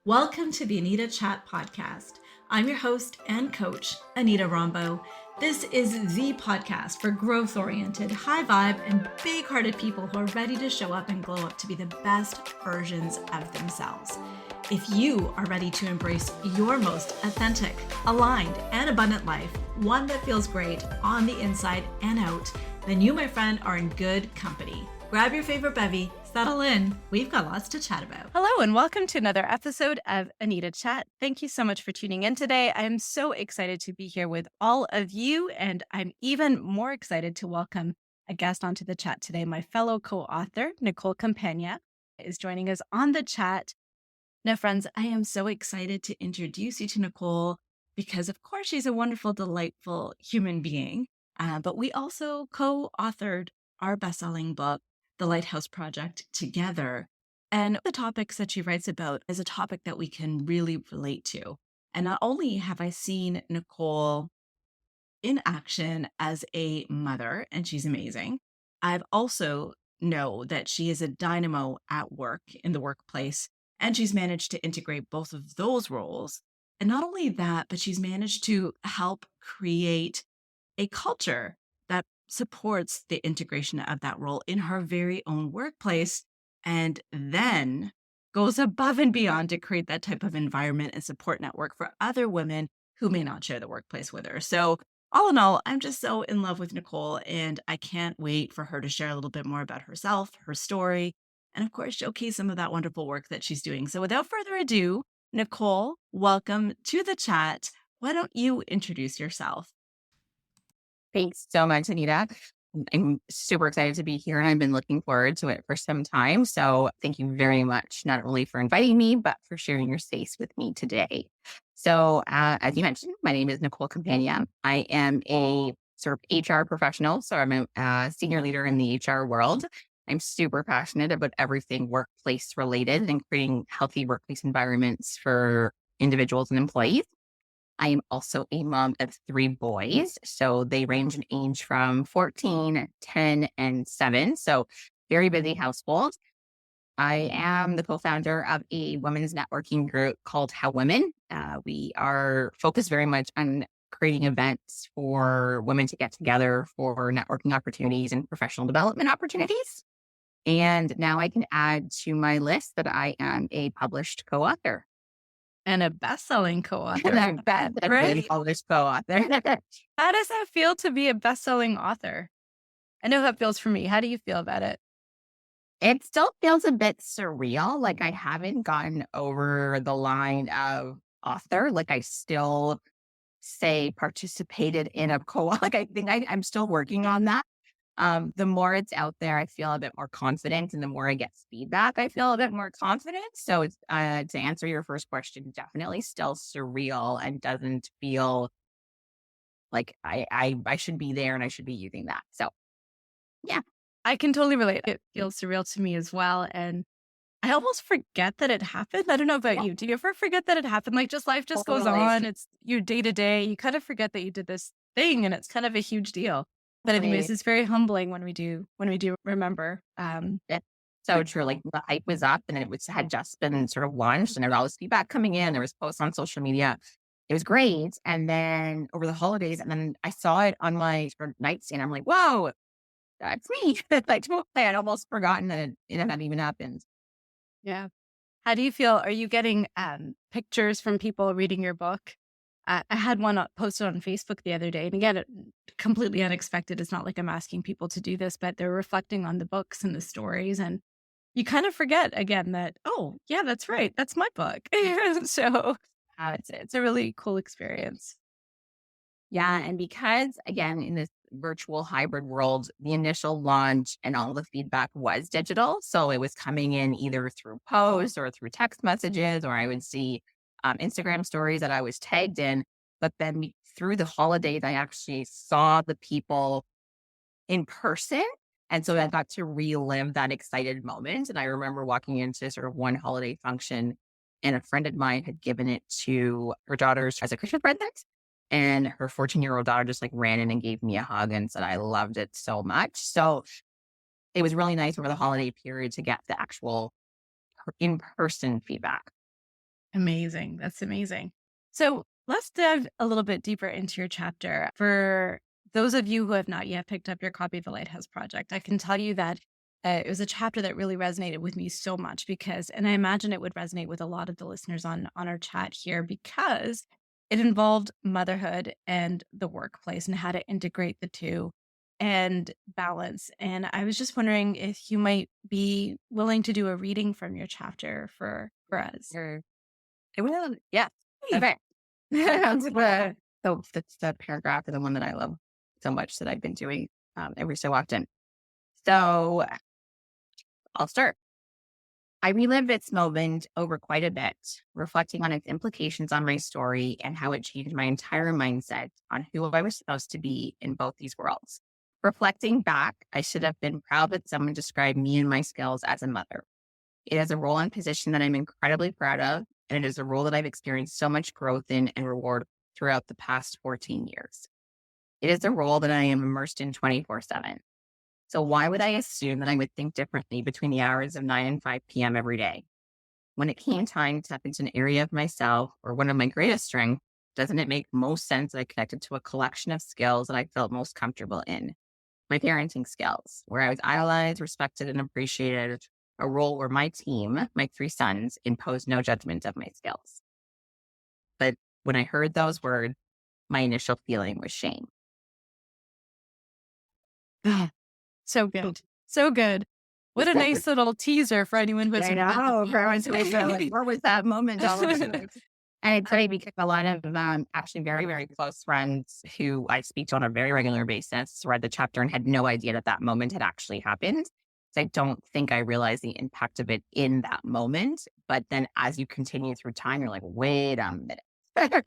Welcome to the Anita Chat Podcast. I'm your host and coach, Anita Rombo. This is the podcast for growth-oriented, high-vibe, and big-hearted people who are ready to show up and glow up to be the best versions of themselves. If you are ready to embrace your most authentic, aligned, and abundant life, one that feels great on the inside and out, then you, my friend, are in good company. Grab your favorite bevy, settle in. We've got lots to chat about. Hello, and welcome to another episode of Anita Chat. Thank you so much for tuning in today. I am so excited to be here with all of you, and I'm even more excited to welcome a guest onto the chat today. My fellow co-author, Nicole Campagna, is joining us on the chat. Now, friends, I am so excited to introduce you to Nicole because, of course, she's a wonderful, delightful human being, but we also co-authored our best-selling book, The Lighthouse Project, together. And the topics that she writes about is a topic that we can really relate to. And not only have I seen Nicole in action as a mother, and she's amazing, I've also know that she is a dynamo at work in the workplace, and she's managed to integrate both of those roles. And not only that, but she's managed to help create a culture that supports the integration of that role in her very own workplace, and then goes above and beyond to create that type of environment and support network for other women who may not share the workplace with her. So all in all, I'm just so in love with Nicole, and I can't wait for her to share a little bit more about herself, her story, and of course, showcase some of that wonderful work that she's doing. So without further ado, Nicole, welcome to the chat. Why don't you introduce yourself? Thanks so much, Anita. I'm super excited to be here, and I've been looking forward to it for some time. So thank you very much, not only for inviting me, but for sharing your space with me today. So as you mentioned, my name is Nicole Campagna. I am a sort of HR professional. So I'm a senior leader in the HR world. I'm super passionate about everything workplace related and creating healthy workplace environments for individuals and employees. I am also a mom of 3 boys. So they range in age from 14, 10, and 7. So very busy household. I am the co-founder of a women's networking group called How Women. We are focused very much on creating events for women to get together for networking opportunities and professional development opportunities. And now I can add to my list that I am a published co-author. And a best-selling co-author. That's Right? published co-author. How does that feel to be a best-selling author? I know how it feels for me. How do you feel about it? It still feels a bit surreal. Like I haven't gotten over the line of author. Like I still say participated in a co-op. Like I think I'm still working on that. The more it's out there, I feel a bit more confident, and the more I get feedback, I feel a bit more confident. So it's to answer your first question, definitely still surreal and doesn't feel like I should be there and I should be using that. So yeah. I can totally relate. It feels surreal to me as well. And I almost forget that it happened. I don't know about you. Do you ever forget that it happened? Like life just goes Totally. on. It's your day to day. You kind of forget that you did this thing, and it's kind of a huge deal. But anyways, it's very humbling when we do remember. It's so true. Like the hype was up and had just been sort of launched, and there was all this feedback coming in. There was posts on social media. It was great. And then over the holidays, and then I saw it on my sort of nightstand. I'm like, whoa, that's me. Like I had almost forgotten that it had even happened. Yeah. How do you feel? Are you getting pictures from people reading your book? I had one posted on Facebook the other day, and again, completely unexpected. It's not like I'm asking people to do this, but they're reflecting on the books and the stories, and you kind of forget again that, oh yeah, that's right, that's my book. So it's a really cool experience. Yeah. And because, again, in this virtual hybrid world, the initial launch and all the feedback was digital. So it was coming in either through posts or through text messages, or I would see Instagram stories that I was tagged in. But then through the holidays, I actually saw the people in person. And so I got to relive that excited moment. And I remember walking into sort of one holiday function, and a friend of mine had given it to her daughters as a Christmas present. And her 14-year-old daughter just like ran in and gave me a hug and said, I loved it so much. So it was really nice over the holiday period to get the actual in-person feedback. Amazing. That's amazing. So let's dive a little bit deeper into your chapter. For those of you who have not yet picked up your copy of The Lighthouse Project, I can tell you that it was a chapter that really resonated with me so much because, and I imagine it would resonate with a lot of the listeners on our chat here because it involved motherhood and the workplace and how to integrate the two and balance. And I was just wondering if you might be willing to do a reading from your chapter for us. Or I will. Yeah. Hey. Okay. That's the paragraph and the one that I love so much that I've been doing every so often. So I'll start. I relived its moment over quite a bit, reflecting on its implications on my story and how it changed my entire mindset on who I was supposed to be in both these worlds. Reflecting back, I should have been proud that someone described me and my skills as a mother. It is a role and position that I'm incredibly proud of, and it is a role that I've experienced so much growth in and reward throughout the past 14 years. It is a role that I am immersed in 24/7. So why would I assume that I would think differently between the hours of 9 and 5 p.m. every day? When it came time to tap into an area of myself or one of my greatest strengths, doesn't it make most sense that I connected to a collection of skills that I felt most comfortable in? My parenting skills, where I was idolized, respected, and appreciated, a role where my team, my 3 sons, imposed no judgment of my skills. But when I heard those words, my initial feeling was shame. So good. So good. What a nice little teaser for anyone who's I know. For everyone who was like, where was that moment? And it's funny because a lot of actually very, very close friends who I speak to on a very regular basis read the chapter and had no idea that that moment had actually happened. So I don't think I realized the impact of it in that moment. But then as you continue through time, you're like, wait a minute.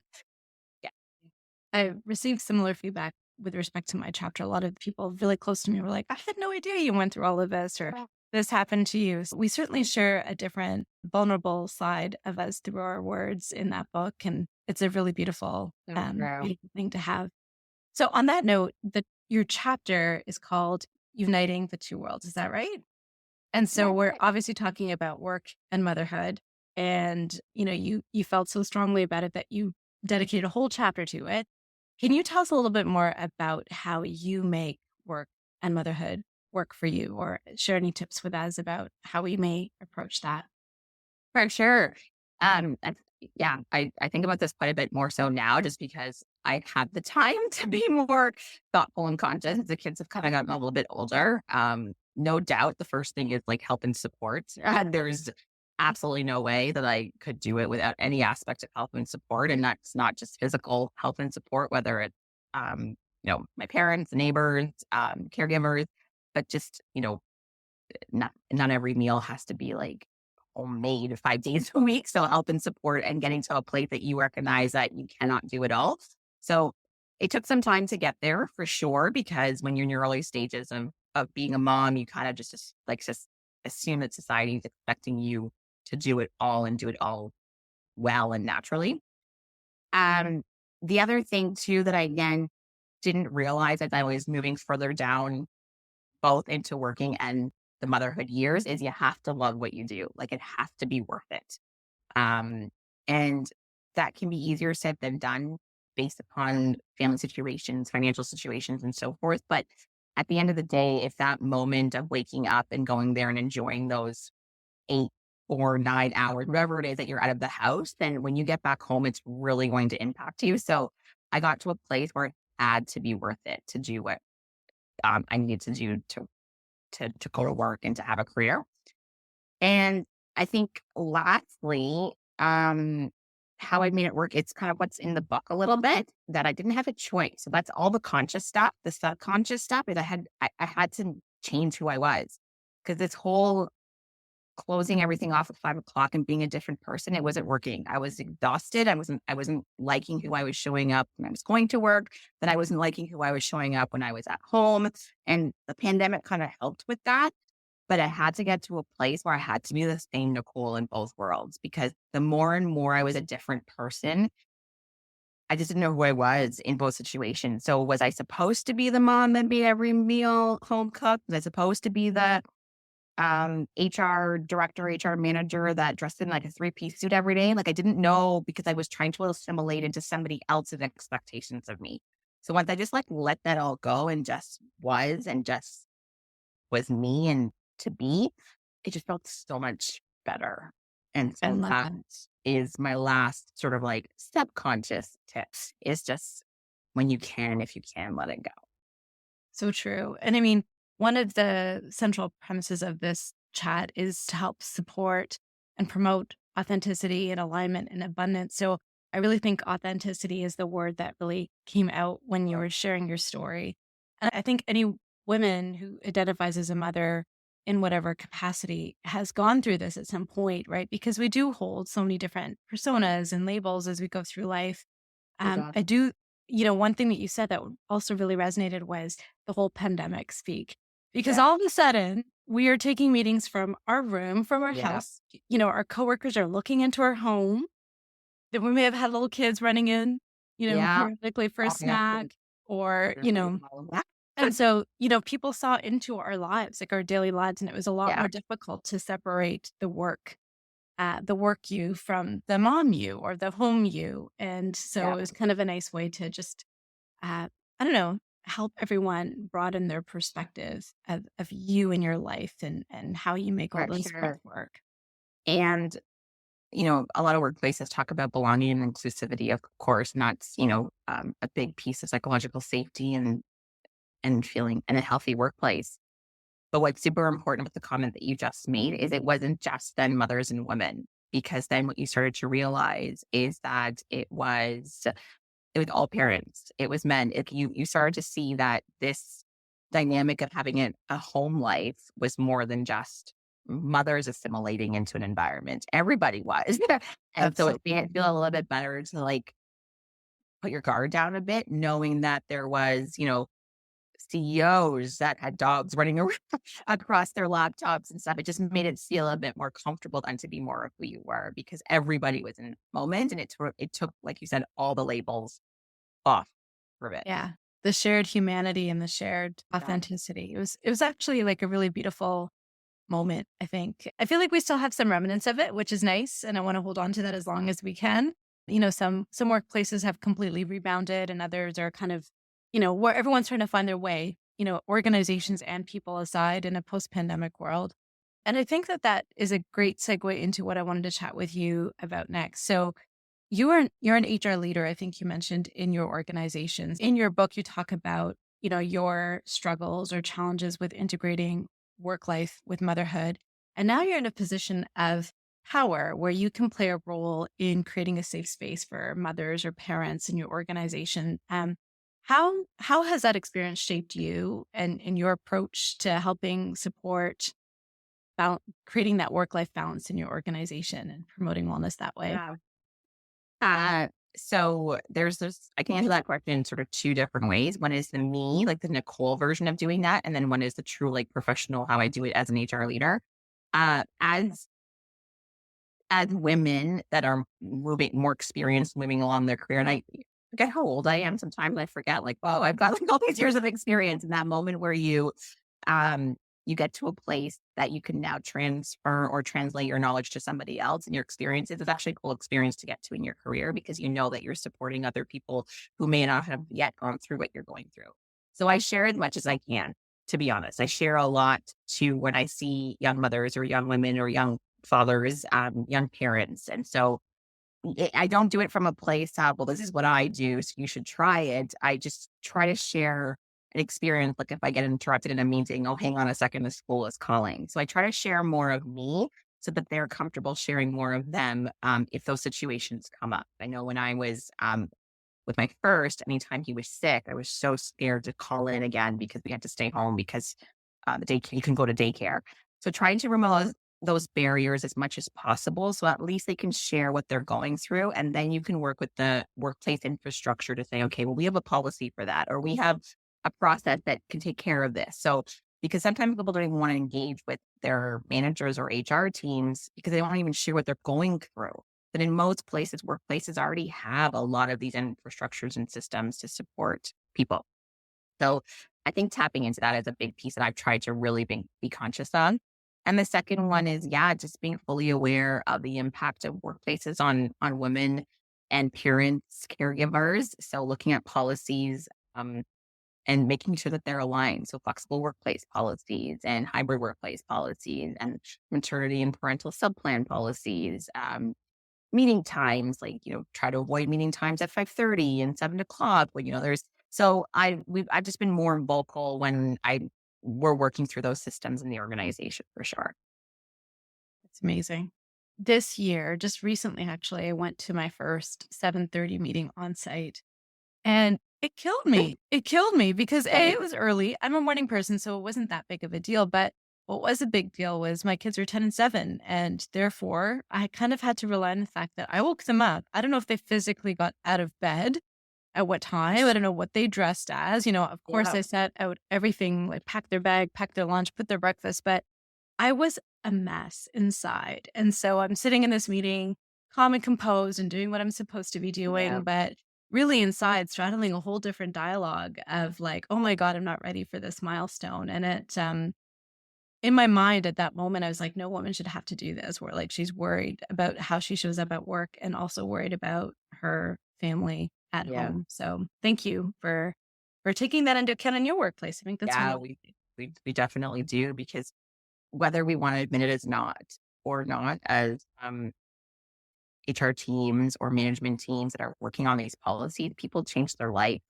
I received similar feedback with respect to my chapter. A lot of people really close to me were like, I had no idea you went through all of this or this happened to you. So we certainly share a different vulnerable side of us through our words in that book. And it's a really beautiful, beautiful thing to have. So on that note, your chapter is called Uniting the Two Worlds. Is that right? And so we're obviously talking about work and motherhood. And, you felt so strongly about it that you dedicated a whole chapter to it. Can you tell us a little bit more about how you make work and motherhood work for you or share any tips with us about how we may approach that? For sure. And I think about this quite a bit more so now just because I had the time to be more thoughtful and conscious as the kids have kind of gotten a little bit older. No doubt the first thing is like help and support. There's absolutely no way that I could do it without any aspect of help and support. And that's not just physical help and support, whether it's, my parents, neighbors, caregivers, but just, not every meal has to be like homemade 5 days a week. So help and support and getting to a place that you recognize that you cannot do it all. So it took some time to get there for sure, because when you're in your early stages of being a mom, you kind of just assume that society is expecting you to do it all and do it all well and naturally. The other thing too that I again didn't realize as I was moving further down both into working and the motherhood years is you have to love what you do. Like it has to be worth it. And that can be easier said than done based upon family situations, financial situations, and so forth. But at the end of the day, if that moment of waking up and going there and enjoying those 8 or 9 hours, whatever it is that you're out of the house, then when you get back home, it's really going to impact you. So I got to a place where it had to be worth it to do what I needed to do to go to work and to have a career. And I think lastly, how I made it work, it's kind of what's in the book a little bit that I didn't have a choice. So that's all the conscious stuff. The subconscious stuff is I had to change who I was, because this whole closing everything off at 5 o'clock and being a different person, it wasn't working. I was exhausted. I wasn't liking who I was showing up when I was going to work. Then I wasn't liking who I was showing up when I was at home. And the pandemic kind of helped with that. But I had to get to a place where I had to be the same Nicole in both worlds, because the more and more I was a different person, I just didn't know who I was in both situations. So was I supposed to be the mom that made every meal home cooked? Was I supposed to be the HR director, HR manager that dressed in like a three-piece suit every day. Like I didn't know because I was trying to assimilate into somebody else's expectations of me. So once I just like let that all go and just was me and to be, it just felt so much better. And I so love that that. is my last sort of like subconscious tips is just when you can, if you can, let it go. So true. And I mean, one of the central premises of this chat is to help support and promote authenticity and alignment and abundance. So I really think authenticity is the word that really came out when you were sharing your story. And I think any woman who identifies as a mother in whatever capacity has gone through this at some point, right? Because we do hold so many different personas and labels as we go through life. I Exactly. do, one thing that you said that also really resonated was the whole pandemic speak, because Yeah. all of a sudden we are taking meetings from our room, from our Yeah. house. Our coworkers are looking into our home that we may have had little kids running in, Yeah. periodically for a Walking up snack and or, all of that. and so, people saw into our lives, like our daily lives, and it was a lot Yeah. more difficult to separate the work you from the mom you or the home you. And so Yeah. it was kind of a nice way to just, I don't know, help everyone broaden their perspective of you and your life and how you make all For those parts sure. work. And, a lot of workplaces talk about belonging and inclusivity, of course, and that's, a big piece of psychological safety and feeling in a healthy workplace. But what's super important with the comment that you just made is it wasn't just then mothers and women, because then what you started to realize is that it was all parents. It was men. You started to see that this dynamic of having a home life was more than just mothers assimilating into an environment. Everybody was. And That's so so it made it feel a little bit better to like put your guard down a bit, knowing that there was, CEOs that had dogs running around across their laptops and stuff. It just made it feel a bit more comfortable and to be more of who you were because everybody was in a moment and it took, like you said, all the labels off for it. yeah. The shared humanity and the shared Yeah. authenticity. It was actually like a really beautiful moment, I think. I feel like we still have some remnants of it, which is nice, and I want to hold on to that as long as we can. Some workplaces have completely rebounded and others are kind of, where everyone's trying to find their way, organizations and people aside in a post-pandemic world. And I think that that is a great segue into what I wanted to chat with you about next. So, you're an HR leader, I think you mentioned in your organizations. In your book, you talk about, your struggles or challenges with integrating work life with motherhood. And now you're in a position of power where you can play a role in creating a safe space for mothers or parents in your organization. How has that experience shaped you and in your approach to helping support creating that work life balance in your organization and promoting wellness that way? Yeah. So there's this, I can answer that question in sort of two different ways. One is the me, like the Nicole version of doing that. And then one is the true, like professional, how I do it as an HR leader. As women that are moving more experienced, moving along their career, and I forget how old I am. Sometimes I forget, like, wow, I've got like all these years of experience. In that moment where um, you get to a place that you can now transfer or translate your knowledge to somebody else and your experiences. It's actually a cool experience to get to in your career because you know that you're supporting other people who may not have yet gone through what you're going through. So I share as much as I can. To be honest, I share a lot to when I see young mothers or young women or young fathers, young parents. And so I don't do it from a place of, well, this is what I do, so you should try it. I just try to share an experience. Like if I get interrupted in a meeting, oh, hang on a second, the school is calling. So I try to share more of me so that they're comfortable sharing more of them if those situations come up. I know when I was with my first, anytime he was sick, I was so scared to call in again because we had to stay home because the daycare, you can go to daycare. So trying to remove those barriers as much as possible. So at least they can share what they're going through. And then you can work with the workplace infrastructure to say, okay, well, we have a policy for that, or we have a process that can take care of this. So because sometimes people don't even want to engage with their managers or HR teams because they don't even share what they're going through. But in most places, workplaces already have a lot of these infrastructures and systems to support people. So I think tapping into that is a big piece that I've tried to really be conscious on. And the second one is, yeah, just being fully aware of the impact of workplaces on women and parents, caregivers. So looking at policies, and making sure that they're aligned. So flexible workplace policies and hybrid workplace policies and maternity and parental subplan policies, meeting times, like, try to avoid meeting times at 5:30 and 7 o'clock when, I've just been more vocal when we're working through those systems in the organization for sure. It's amazing. This year, just recently, actually, I went to my first 7:30 meeting on site. And it killed me. It killed me because A, it was early. I'm a morning person, so it wasn't that big of a deal. But what was a big deal was my kids are 10 and 7. And therefore, I kind of had to rely on the fact that I woke them up. I don't know if they physically got out of bed at what time. I don't know what they dressed as. Of course, Yeah. I set out everything, like pack their bag, pack their lunch, put their breakfast. But I was a mess inside. And so I'm sitting in this meeting, calm and composed and doing what I'm supposed to be doing, Yeah. but really inside straddling a whole different dialogue of like, oh my God, I'm not ready for this milestone. And in my mind at that moment, I was like, no woman should have to do this. Where like she's worried about how she shows up at work and also worried about her family at Yeah. home. So thank you for taking that into account in your workplace. I think that's Yeah, really we definitely do, because whether we want to admit it as not or not, as HR teams or management teams that are working on these policies, people change their life.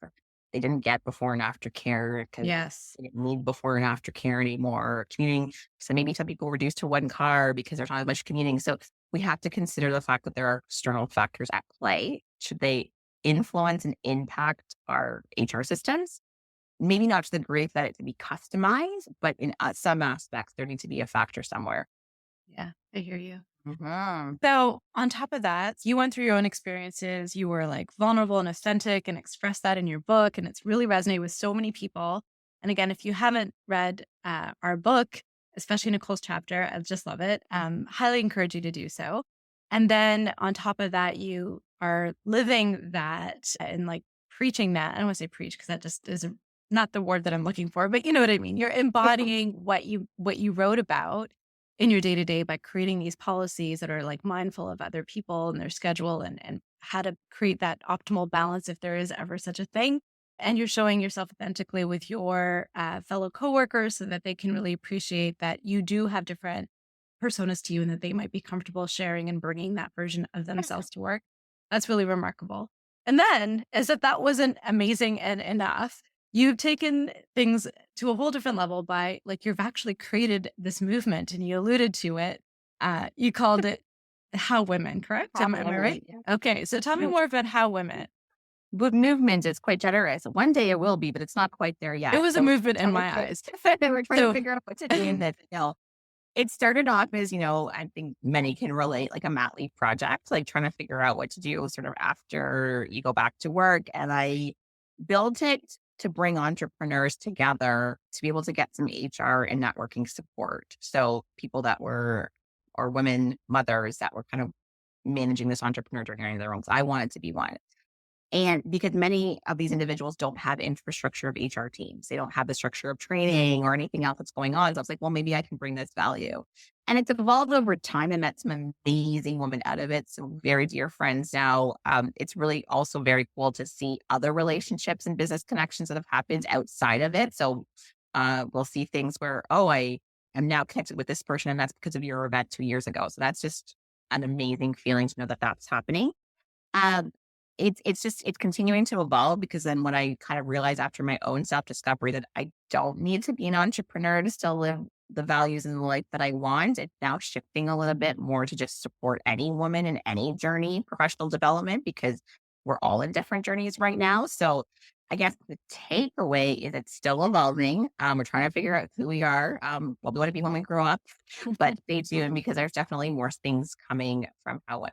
They didn't get before and after care because yes. they didn't need before and after care anymore. Commuting. So maybe some people reduced to one car because there's not as much commuting. So we have to consider the fact that there are external factors at play. Should they influence and impact our HR systems? Maybe not to the degree that it to be customized, but in some aspects, there needs to be a factor somewhere. Yeah, I hear you. Mhm. So, on top of that, you went through your own experiences. You were like vulnerable and authentic and expressed that in your book. And it's really resonated with so many people. And again, if you haven't read our book, especially Nicole's chapter, I just love it. Highly encourage you to do so. And then on top of that, you are living that and like preaching that. I don't want to say preach because that just is not the word that I'm looking for, but you know what I mean. You're embodying what you wrote about in your day to day by creating these policies that are like mindful of other people and their schedule and how to create that optimal balance if there is ever such a thing. And you're showing yourself authentically with your fellow coworkers so that they can really appreciate that you do have different personas to you and that they might be comfortable sharing and bringing that version of themselves to work. That's really remarkable. And then, as if that wasn't amazing and enough, you've taken things to a whole different level by like you've actually created this movement and you alluded to it. You called it How Women, correct? Am I right? Yeah. Okay. So tell me more about How Women. With movement, it's quite generous. One day it will be, but it's not quite there It yet. was a So movement in trying my to eyes. we're trying to So figure out what to do in this. It started off as, I think many can relate, like a mat leave project, like trying to figure out what to do sort of after you go back to work. And I built it to bring entrepreneurs together to be able to get some HR and networking support. So people that were, or women, mothers that were kind of managing this entrepreneur journey on their own. So I wanted to be one. And because many of these individuals don't have infrastructure of HR teams, they don't have the structure of training or anything else that's going on. So I was like, well, maybe I can bring this value. And it's evolved over time. I met some amazing women out of it. So very dear friends now. It's really also very cool to see other relationships and business connections that have happened outside of it. So we'll see things where, oh, I am now connected with this person and that's because of your event 2 years ago. So that's just an amazing feeling to know that that's happening. Um, it's continuing to evolve, because then when I kind of realized after my own self-discovery that I don't need to be an entrepreneur to still live the values and the life that I want, it's now shifting a little bit more to just support any woman in any journey, professional development, because we're all in different journeys right now. So I guess the takeaway is it's still evolving. We're trying to figure out who we are, what we want to be when we grow up, but stay tuned because there's definitely more things coming from how.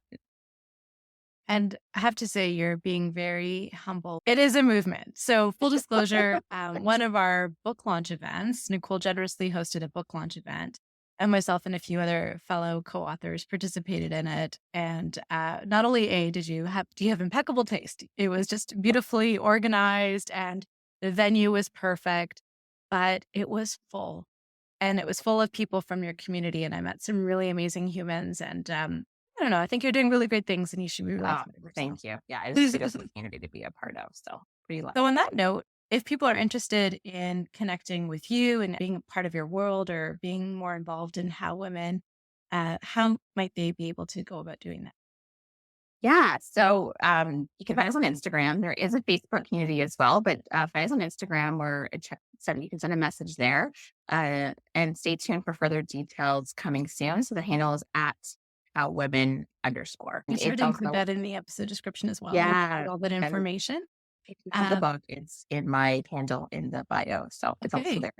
And I have to say, you're being very humble. It is a movement. So, full disclosure, one of our book launch events, Nicole generously hosted a book launch event, and myself and a few other fellow co-authors participated in it. And not only do you have impeccable taste? It was just beautifully organized, and the venue was perfect, but it was full. and it was full of people from your community. And I met some really amazing humans. And I don't know, I think you're doing really great things and you should be really Oh, proud of yourself. thank you. Yeah, it's a beautiful community to be a part of. So pretty lucky. So, on that note, if people are interested in connecting with you and being a part of your world or being more involved in how might they be able to go about doing that? Yeah. So you can find us on Instagram. There is a Facebook community as well, but find us on Instagram or you can send a message there. And stay tuned for further details coming soon. So the handle is at women underscore. Be sure It's to include also, that in the episode description as well. We'll yeah. include all that And information. if you have the book, it's in my handle in the bio. So it's also Okay. there.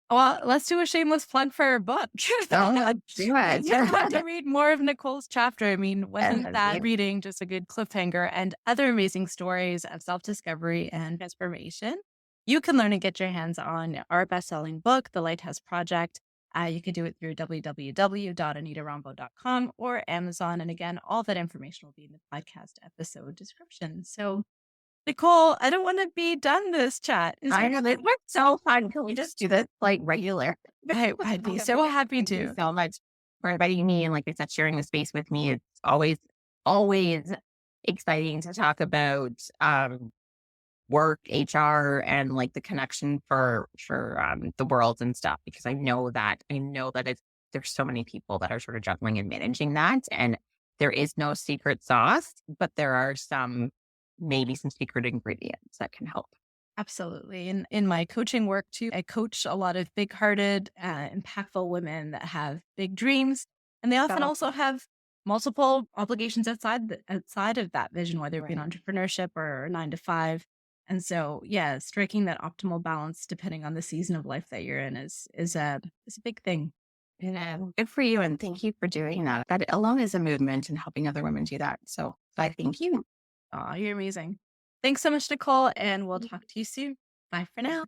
Well, let's do a shameless plug for our book. Let's do it. You have to read more of Nicole's chapter. I mean, wasn't that Right. reading just a good cliffhanger and other amazing stories of self-discovery and transformation? You can learn and get your hands on our best-selling book, The Lighthouse Project. You can do it through www.anitarambo.com or Amazon. And again, all that information will be in the podcast episode description. So, Nicole, I don't want to be done this chat. I know it went so fun. Can we just do this like regular? I'd be so happy Thank you to. so much for inviting me and, like I said, sharing the space with me. It's always exciting to talk about work, HR, and like the connection for the world and stuff, because I know that there's so many people that are sort of juggling and managing that, and there is no secret sauce, but there are maybe some secret ingredients that can help. Absolutely. In my coaching work too, I coach a lot of big-hearted, impactful women that have big dreams, and they often also have multiple obligations outside of that vision, whether it be an entrepreneurship or a 9 to 5. And so, yeah, striking that optimal balance depending on the season of life that you're in is a big thing. Good for you, and thank you for doing that. That alone is a movement and helping other women do that. So I thank you. Aw, you're amazing. Thanks so much, Nicole, and we'll talk to you soon. Bye for now.